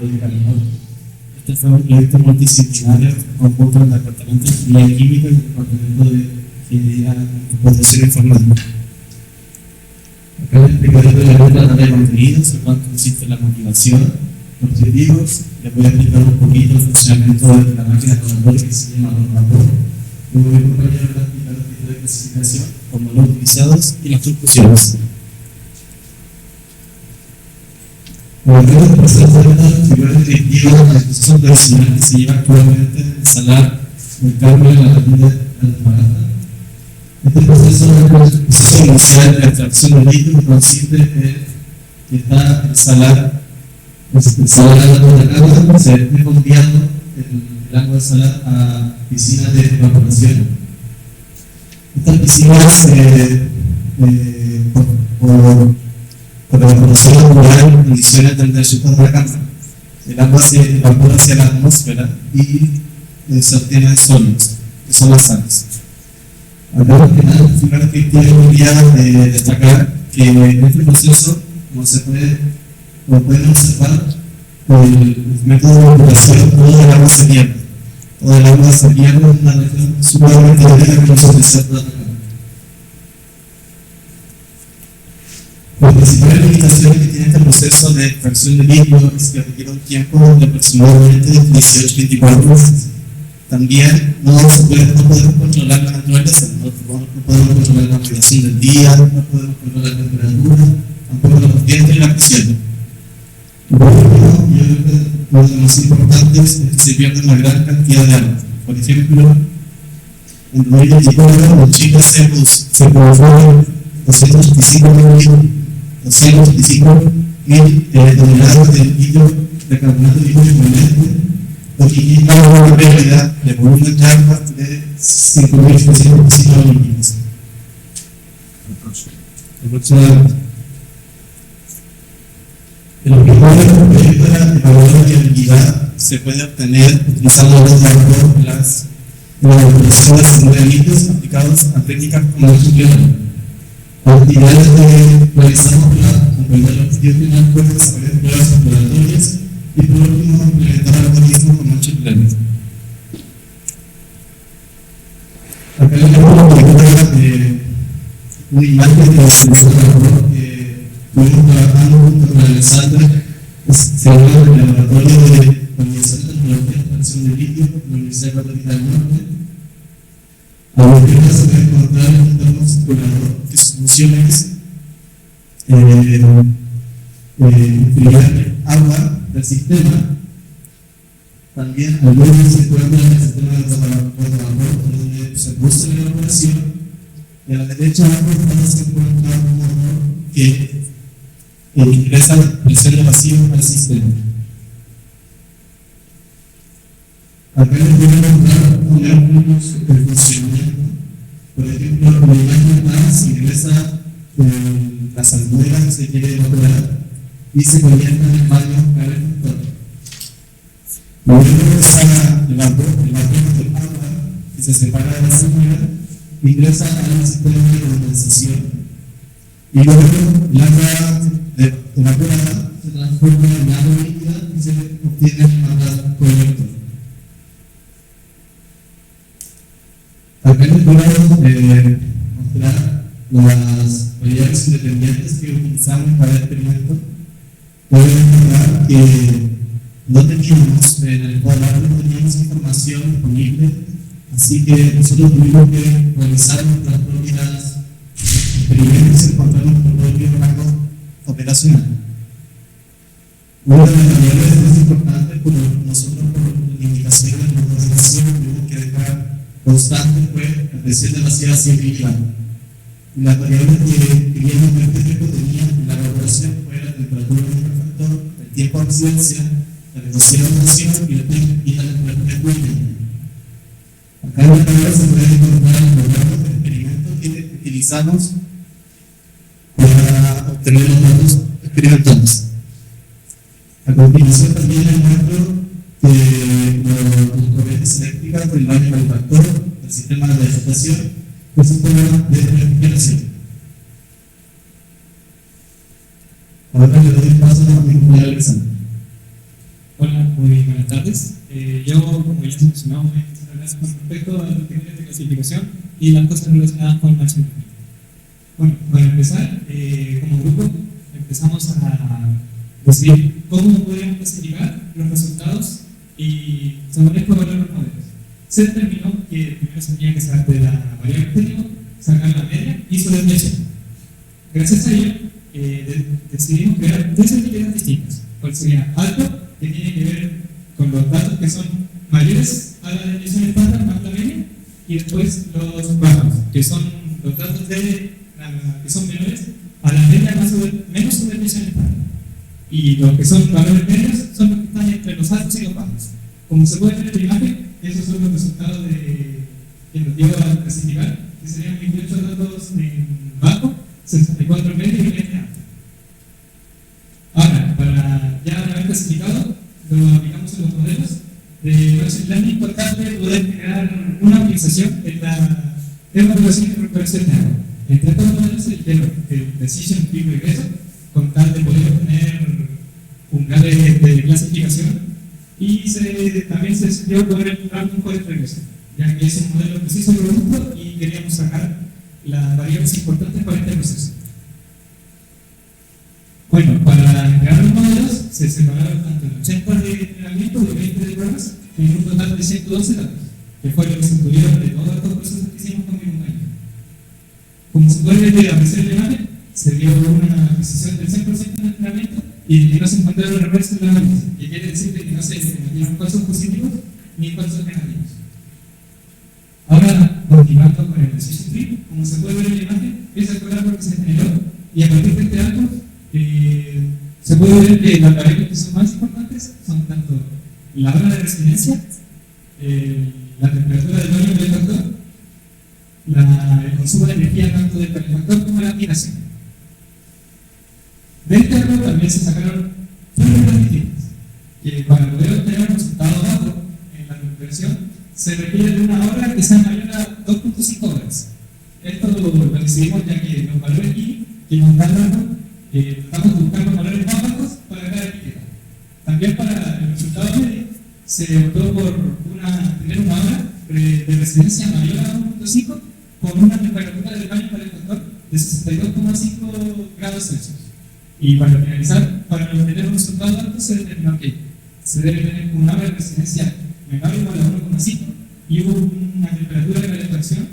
de Calimón. Este fue un proyecto multidisciplinario conjunto del Departamento de Ingeniería Química y el Departamento de Ingeniería de Computación Informática. Acá les explicaré brevemente la tarea de contenidos, en cuanto consiste la motivación, los objetivos. Les voy a explicar un poquito el funcionamiento de la máquina de laboratorio que se llama ordenador. Luego mi compañero va a explicar los tipos de clasificación, como los utilizados y las conclusiones. El proceso de la figura descriptiva de la disposición tradicional que se lleva actualmente en salar el cambio en la ratilla del aparato. Este proceso es el proceso inicial de la extracción del líquido, que consiste en el salar de la carga, se esté enviando el agua de salar a piscinas de evaporación. Estas piscinas, por la evaporación natural, en condiciones del desierto de la cámara, el agua se evapora hacia la atmósfera y se obtienen sólidos, que son las sales. Acá la que quería destacar que en este proceso, como pueden observar, el método de evaporación, todo el agua se pierde. Todo el agua se pierde en una región sumamente delgada que no se desierto de la cámara. Las principales limitaciones que tiene este proceso de extracción de líquido es que requiere un tiempo de aproximadamente 18-24 meses. También no podemos controlar la naturaleza, no podemos controlar la radiación del día, no podemos controlar la temperatura, tampoco la corriente y la presión. Por último, yo creo que uno de los más importantes es que se pierde una gran cantidad de agua. Por ejemplo, en 2024 en Chile se produjeron 225.000 toneladas de líquido de carbonato líquido equivalente, lo que indica una realidad de volumen de agua de 5.800 piscinas olímpicas. El objetivo del proyecto de la evaluación de viabilidad se puede obtener utilizando los datos de la evaluación de seguridad de líquidos aplicados a técnicas como el suplente. Las actividades que realizamos para comprender el objetivo final pueden desarrollar pruebas exploratorias y por último implementar algoritmos como Machine Learning. Acá les dejo una imagen de laboratorio que estuvimos trabajando junto con Alexander, se llama el laboratorio de la Universidad de Tecnología de Extracción de Líquido de la Universidad Católica del Norte. A lo que se puede encontrar en un termo circulador que su función es filtrar agua del sistema. También algunos se encuentran en el sistema de vapor donde se produce la evaporación, y a la derecha abajo se encuentra un motor que ingresa presión de vacío al sistema. Acá les voy a mostrar algunos funcionamiento. Por ejemplo, en la imagen A se ingresa la salmuera que se quiere evaporar y se convierte en el baño calefactor. Luego sale el vapor del agua que se separa de la salmuera, ingresa al sistema de condensación y luego el agua evaporada se transforma en agua líquida y se obtiene el agua colector. Acá les voy a mostrar las variables independientes que utilizamos para el experimento. Pueden encontrar que no teníamos, en el cuadrado no teníamos información disponible, así que nosotros tuvimos que realizar nuestras propias experimentos y encontrar nuestro propio rango operacional. Una de las variables más importantes, nosotros por limitaciones de nuestra organización tuvimos que dejar constante fue la presión de vacío siempre igual. Y las variables que queríamos ver que tenían la evaporación fue la temperatura del refractor, el tiempo de ausencia, la velocidad de rotación y la temperatura ecuánime. Acá en la tabla se puede encontrar los datos de experimentos que utilizamos para obtener los datos experimentales. A continuación también les muestro las corrientes eléctricas del baño calefactor, el sistema de vegetación y el sistema de refrigeración. Ahora le doy paso a mi compañero Alexander. buenas tardes. Yo, como ya se mencionó, voy a empezar a hablar con respecto a los criterios de clasificación y las cosas relacionadas con Machine Learning. Bueno, para empezar, como grupo, empezamos a decidir cómo podríamos clasificar los resultados y sobre esto evaluar los modelos. Se determinó que primero se tenía que sacar de la variable objetivo, sacar la media y su desviación. Gracias a ello, decidimos crear tres etiquetas distintas. ¿Cuál sería? Alto, que tiene que ver con los datos que son mayores a la desviación estándar más la media, y después los bajos, que son los datos que son menores a la media menos su desviación estándar. Y los que son valores medios son los que están entre los altos y los bajos. Como se puede ver en la imagen, esos son los resultados que nos dio a clasificar, que serían 28 datos en bajo, 64 en medio y 20 alto. Ahora, para ya haber clasificado, lo aplicamos en los modelos de Machine Learning. Importante poder generar una optimización en la evaluación y recuperación de agua. Entre estos modelos se eligieron el Decision Tree Regression, con tal de poder obtener un grado de clasificación, y también se decidió poner el Random Forest Regression, ya que es un modelo preciso y robusto y queríamos sacar las variables importantes para este proceso. Bueno, para crear los modelos se separaron tanto en 80 de entrenamiento y 20 de pruebas, en un total de 112 datos, que fue lo que se obtuvieron de todos estos procesos que hicimos con mi compañero. Como se puede ver apreciar la imagen, se dio una precisión del 100% en el entrenamiento y que no se encontraron errores en la análisis, que quiere decir que no se metieron falsos positivos ni falsos negativos. Ahora, continuando con el Decision Tree, como se puede ver en la imagen, es el árbol que se generó, y a partir de este árbol se puede ver que las variables que son más importantes son tanto la hora de residencia, la temperatura del baño del calefactor, el consumo de energía tanto del calefactor como la aplicación. De este árbol también se sacaron fórmulas distintas, que para poder obtener un resultado bajo en la recuperación se requiere de una hora que sea mayor a 2.5 horas. Esto lo decidimos ya que los valores I que nos dan el árbol, tratamos de buscar los valores más bajos para cada etiqueta. También para el resultado medio se optó por tener una hora de residencia mayor a 1.5 con una temperatura del baño calefactor de 62,5 grados Celsius. Y para finalizar, para obtener un resultado alto se determinó que se debe tener una hora de residencia menor o igual a 1,5 y una temperatura de calefacción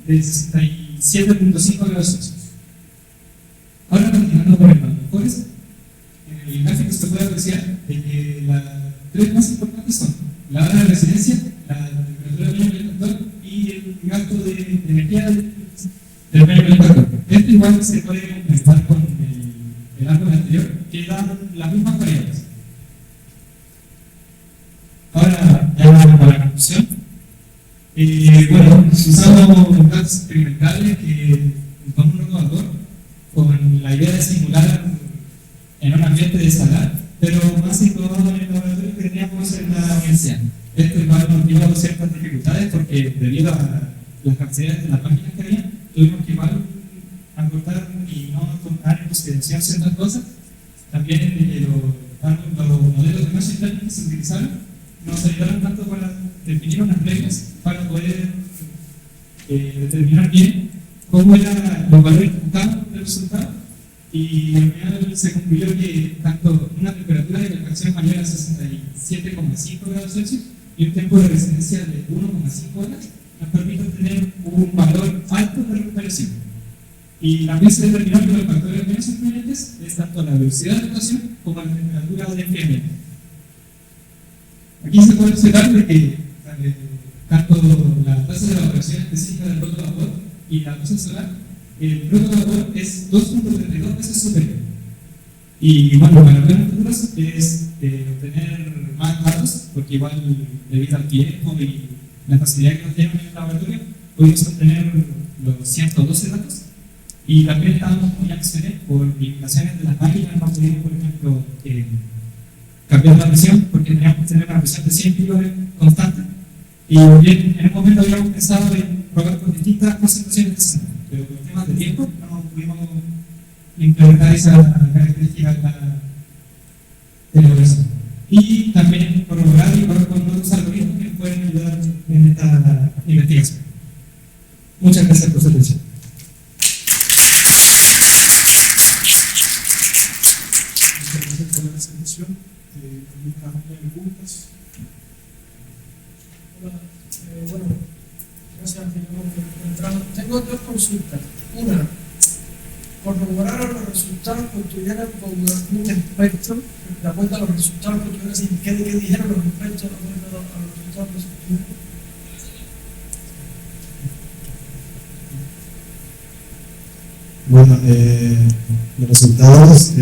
de 67,5 grados Celsius. Ahora, continuando por el Random Forest, en el gráfico se puede apreciar de que las tres más importantes son la hora de residencia, la temperatura del baño calefactor y el gasto de energía del baño calefactor. Esto igual se puede complementar con el árbol anterior, que dan las mismas variables. Ahora, ya para la conclusión, bueno, usamos datos experimentales con un rotador, con la idea de simular en un ambiente de salar, pero más situado en el laboratorio que teníamos en la universidad. Esto igual nos dio ciertas dificultades porque debido a las capacidades de las máquinas que había, tuvimos que igual acortar y no tomar en consideración ciertas cosas. También los modelos de Machine Learning que se utilizaron nos ayudaron tanto para definir unas reglas para poder determinar bien cómo eran los valores que buscábamos del resultado, y al final se concluyó que tanto una temperatura de calefacción mayor a 67,5 grados Celsius y un tiempo de residencia de 1,5 horas nos permite obtener un valor alto de recuperación. Y también se determinó que los factores menos influyentes es tanto la velocidad de rotación como la temperatura de enfriamiento. Aquí se puede observar de que tanto la tasa de evaporación específica del roto vapor y la tasa solar, el roto vapor es 2.32 veces superior. Y bueno, para obtener futuros es obtener más datos, porque igual debido al tiempo y la facilidad que nos dieron en el laboratorio, pudimos obtener los 112 datos. Y también estábamos, como ya mencioné, por limitaciones de las máquinas, no pudimos, por ejemplo, cambiar la presión, porque teníamos que tener una presión de 100 kg constante. Y bien, en un momento habíamos pensado en probar con distintas concentraciones de sal, pero por temas de tiempo no pudimos implementar esa característica de la elaboración. Y también por Muchas gracias por su atención. Muchas gracias por la presentación. ¿Alguna preguntas? Hola, bueno, gracias por entrar. Tengo dos consultas. Una, corroborar los resultados que obtuvieron con un experto, de acuerdo a los resultados que obtuvieron, ¿qué dijeron los expertos de acuerdo a los resultados que se obtuvieron? Bueno, los resultados,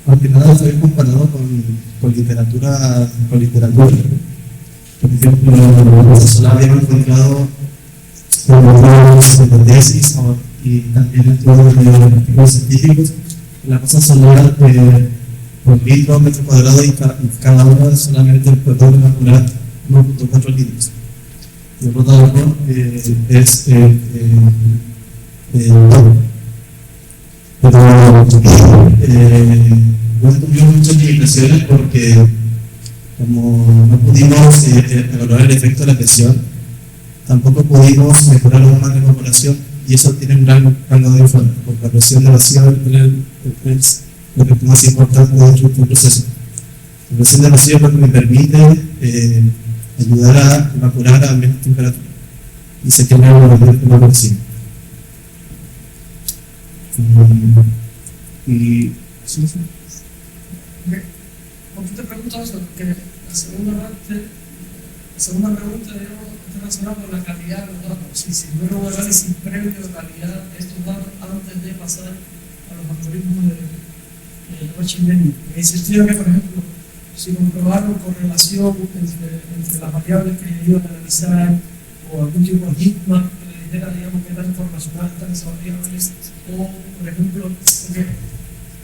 más que nada fue comparado con literatura, Por ejemplo, solo habíamos encontrado de tesis y también estudios de artículos científicos. La masa solar por litro, metro cuadrado y cada uno solamente puede evaporar 1.4 litros. El rotadomo es no tuvimos muchas limitaciones porque como no pudimos evaluar el efecto de la presión, tampoco pudimos mejorar aún más la evaporación y eso tiene un gran rango de influencia porque la presión de vacío es lo que es más importante dentro del proceso. La presión de vacío es lo que me permite ayudar a evaporar a menos temperatura y se genera una presión. Y sí. ¿Por qué te pregunto eso? Porque la segunda pregunta está relacionada con la calidad de los datos. Si no hubo un análisis previo de calidad de estos datos antes de pasar a los algoritmos de machine learning. En el sentido que, por ejemplo, si comprobaron correlación entre las variables que iban a analizar o algún tipo de heatmap que le dijera, digamos, qué tan correlacionadas están esas variables, o, por ejemplo, porque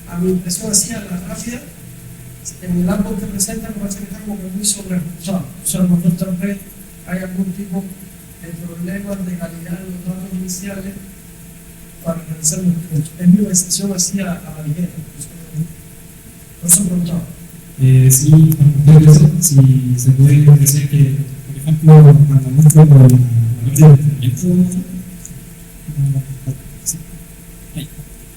a mi impresión así, a la rápida, en el árbol que presentan me parece que está como que muy sobreajustado. O sea, a lo mejor tal vez hay algún tipo de problemas de calidad de los datos iniciales para realizar un estudio. Es mi percepción así a la ligera. Por eso preguntaba. Sí, creo que si se puede decir que, por ejemplo, cuando muestro la parte de entrenamiento,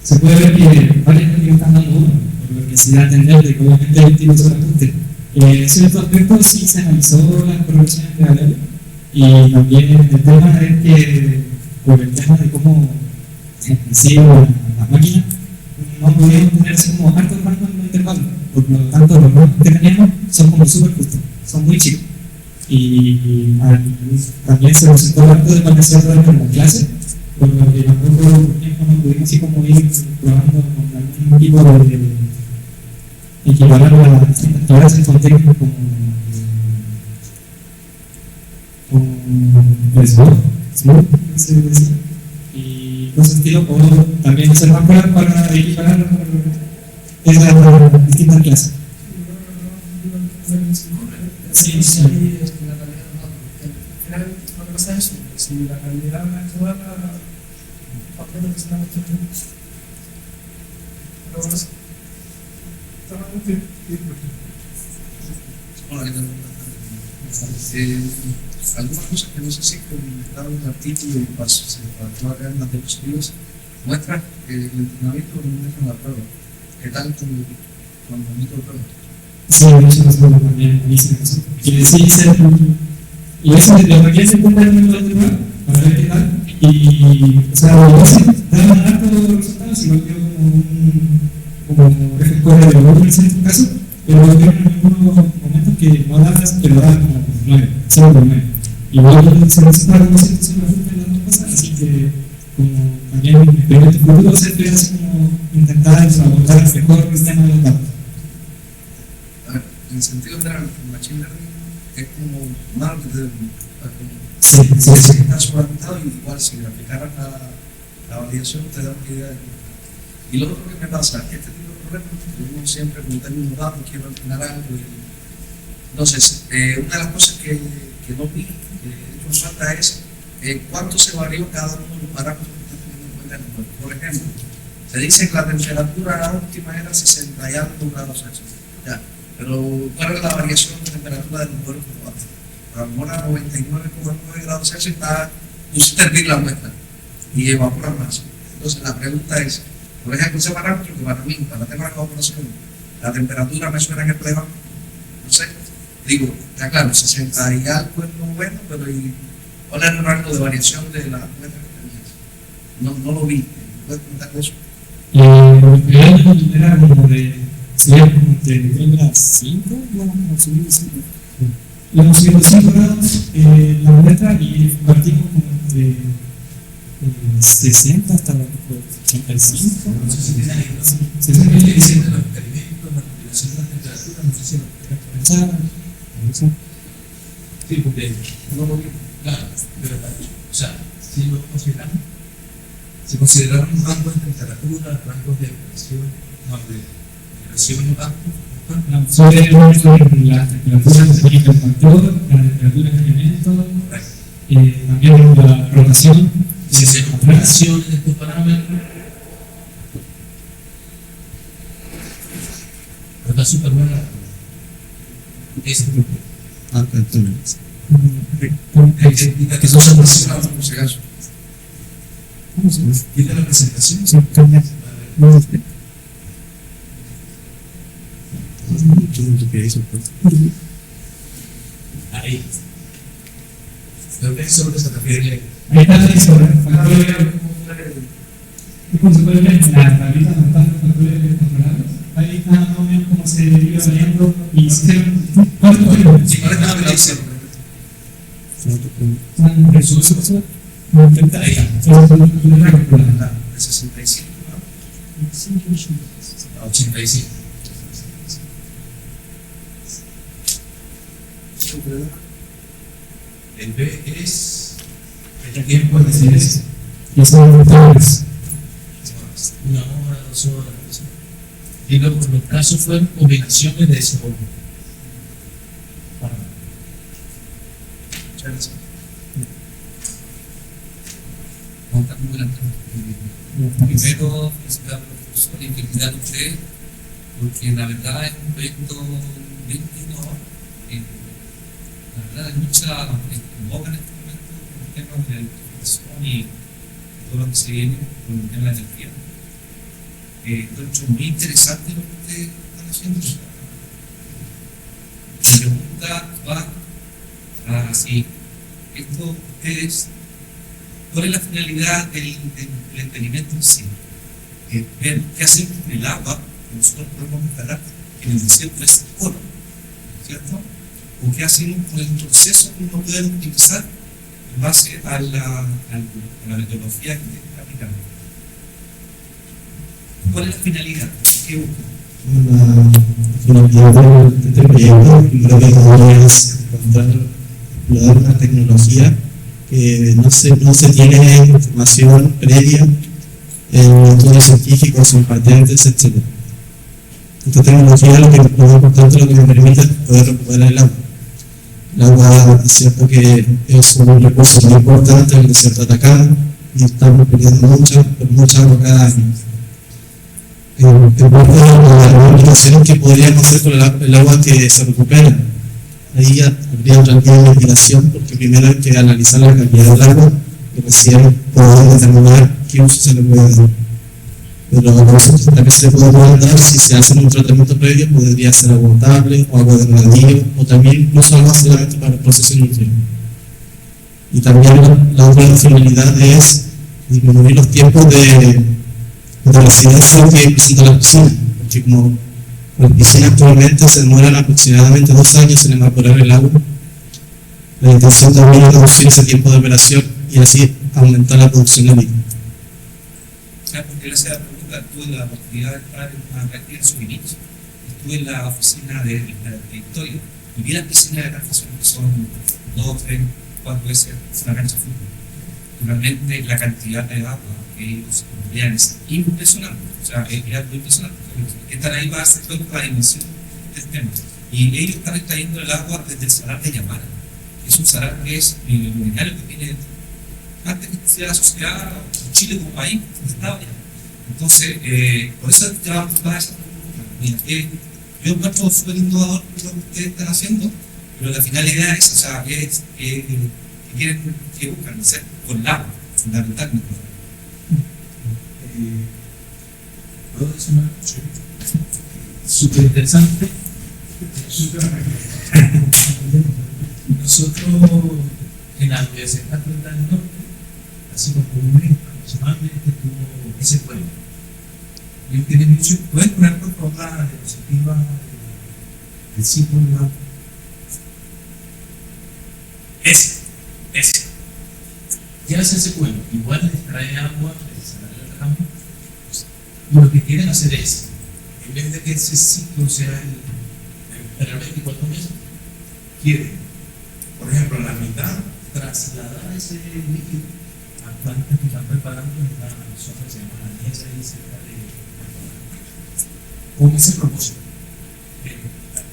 se puede ver que varias críticas están dando uno, por lo que se da a entender de que obviamente hay tipos de ajuste. En ciertos aspectos sí se analizó las correlaciones de variables y también el tema es que por el tema de cómo se hicieron las máquinas, no podíamos tener así como altos rangos en los intervalos. Por lo tanto, los rangos que tenemos son como súper justos, son muy chicos. Y también se presentó harto de parecer como clase, por lo que tampoco por tiempo no pudimos así como ir probando con algún tipo de equiparar las actividades en contexto como Smooth, se decía, y cosas estilo, o también hacer más pruebas para equiparar esas distintas clases. Sí, sí. Al final, lo que pasa es eso, si la calidad es buena, papel que se está metiendo. Pero bueno, Hola, ¿qué tal? Algunas cosas que no sé si comentaron en el artículo y se pasó acá en las diapositivas muestran el entrenamiento con un método de prueba. ¿Qué tal con el método de prueba? Sí, de hecho, también buenísimo. Que sí, y eso lo requiere en cuenta el método de prueba para ver qué tal. Y, o sea, lo hacen, dan hartos resultados y lo dio como escuela de volumen en este caso, pero tienen algunos momentos que no das, que lo dan como 9, 0,9. Igual se necesitan 200 en las dos cosas, así que como también en experimentos futuros se puede hacer como intentar abordar mejor el tema de los datos. A ver, en el sentido general, el machine learning es como marketing, Sí. está sobreajustado y igual si aplicaran la validación te da una idea de cómo. Y lo otro que me pasa es que este tipo de problemas, uno siempre como tengo unos datos, quiero entrenar algo. Entonces, una de las cosas que no vi, que de hecho me falta es cuánto se varió cada uno de los parámetros que están teniendo en cuenta en el juego. Por ejemplo, se dice que la temperatura óptima era 60 y algo grados Celsius. Ya, pero ¿cuál era la variación de temperatura de los vuelos probados? a lo mejor a 99,9 grados Celsius pusiste a hervir la muestra y evapora más. Entonces la pregunta es, por ejemplo, ese parámetro que para mí, para tener la evaporación, la temperatura me suena en el prueba, no sé, digo, está claro, 60 y algo es lo bueno, pero ¿cuál es el rango de variación de la muestra que tenías? No lo vi, ¿puedes comentar eso? Era como de, sería como de, creo que era 5, Vamos a subir el 5. íbamos subiendo 5 grados la muestra y partimos como de 60 hasta 85. No sé si tiene ahí, ¿no? 60 Los experimentos, la combinación de la temperatura, no sé si lo pensar. sí, porque no lo vi. Claro, pero o sea, si lo consideramos, se consideraron rangos de temperatura, rangos de presión, no, de presión y rangos. Sobre la temperatura que se aplica el factor, la temperatura de elemento, también la rotación. Si se hicieron fracciones de estos parámetros, pero está súper buena. Es Que son sorpresas, por si acaso. ¿Tiene la presentación? Sí, cambia. No, Ahí. Lo que sobre se refiere. Ahí está sobre el factor y como se puede ver la tablita donde están los factores controlados, ahí está más o menos cómo se iba variando y hicieron cuánto fue. Si no le estaba diciendo, Ahí. de 65, ¿no? A 85. El B es. ¿Quién puede decir eso? Y son factores. Una hora, 2 horas. Y luego los casos fueron combinaciones de ese orden. Muchas gracias. Primero, felicitar al profesor y felicitar a usted, porque la verdad es un proyecto bien innovador. La verdad, hay mucha boca en este momento con el tema de la electrificación y todo lo que se viene con el tema de la energía. Entonces, muy interesante lo que ustedes están haciendo. Mi pregunta va a si esto ustedes. ¿Cuál es la finalidad del experimento en sí? Ver qué hacemos con el agua que nosotros podemos instalar en el desierto es oro, ¿cierto? O qué hacemos con el proceso que uno puede utilizar en base a la metodología que está aplicando. ¿Cuál es la finalidad? ¿Qué busca? La finalidad de este proyecto, creo que podrías encontrar una tecnología que no se tiene información previa en estudios científicos, en patentes, etc. Esta tecnología lo que me permite es poder recuperar el agua. El agua es cierto que es un recurso muy importante en el desierto de Atacama y estamos perdiendo mucha agua cada año. En parte de las aplicaciones que podríamos hacer con el agua que se recupera, ahí habría otra línea de investigación, porque primero hay que analizar la calidad del agua y recién poder determinar qué uso se le puede dar. Pero los usos que se le pueden dar, si se hace un tratamiento previo, podría ser agua potable o agua de regadío, o también incluso agua solamente para el proceso industrial. Y también la otra finalidad es disminuir los tiempos de residencia que presenta la piscina, porque como las piscinas actualmente se demoran aproximadamente 2 años en evaporar el agua. La intención también es reducir ese tiempo de operación y así aumentar la producción de líquido. Porque gracias a la pregunta, tuve la oportunidad de estar en una práctica en su inicio. Estuve en la oficina de Victoria y vi las piscinas de calefacción que son 2, 3, 4 veces una cancha de fútbol. Realmente la cantidad de agua que ellos emplean es impresionante. O sea, es algo impresionante. Estar ahí va a hacer cuenta la dimensión del tema. Y ellos están extrayendo el agua desde el salar de Yamara. Es un salar que es milenario que tiene, antes que sea asociada a Chile como país, estaba allá. Entonces, por eso te vamos a dar esa pregunta. Mira, yo encuentro súper innovador lo que ustedes están haciendo, Pero la finalidad es, o sea, que buscan hacer con la fundamentalmente. ¿Puedo decir una cosa? Súper interesante. Nosotros en la Universidad Católica del Norte, hace como un mes aproximadamente, tuvo ese pueblo. Y tiene mucho, pueden poner por favor la diapositiva del símbolo. Ese. ¿Qué hace ese pueblo? Igual les trae agua, les sale el campo. Lo que quieren hacer es, en vez de que ese ciclo sea el 24 meses, quieren, por ejemplo, la mitad, trasladar ese líquido a plantas que están preparando en una zona que se llama la Niesa y cerca de con ese propósito.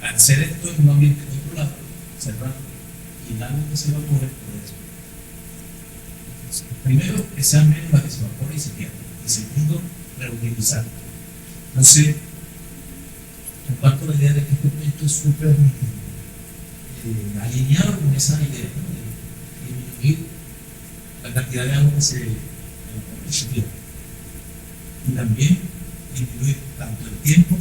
Hacer esto en un ambiente controlado, cerrado, y el agua que se evapore por eso. Primero, que sea menos la que se evapora y se pierda. Y segundo, reutilizar. Entonces, comparto la idea de que este proyecto es súper alineado con esa idea, ¿no? De disminuir la cantidad de agua que se pierde. Y también disminuir tanto el tiempo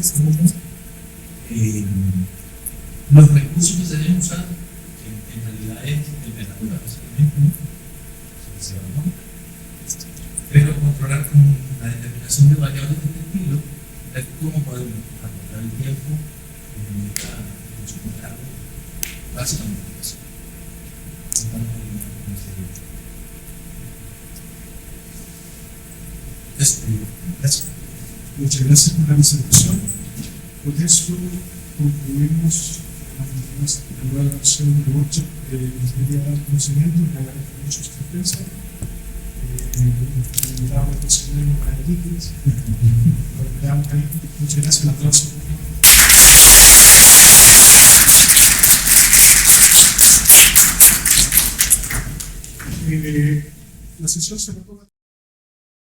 como los recursos que se deben usar, que en realidad es temperatura, básicamente, ¿no? Pero controlar con la determinación de variables de este estilo, ver cómo podemos acortar el tiempo en el consumo de agua, básicamente eso. Estamos alineados con ese eso. Gracias. Muchas gracias por la presentación. Con eso concluimos la nueva versión de workshop de ingeniería de conocimiento. Le agradezco mucho su asistencia. Invitamos a conseguir para el líquidos. Muchas gracias. Un aplauso. La sesión se retoma.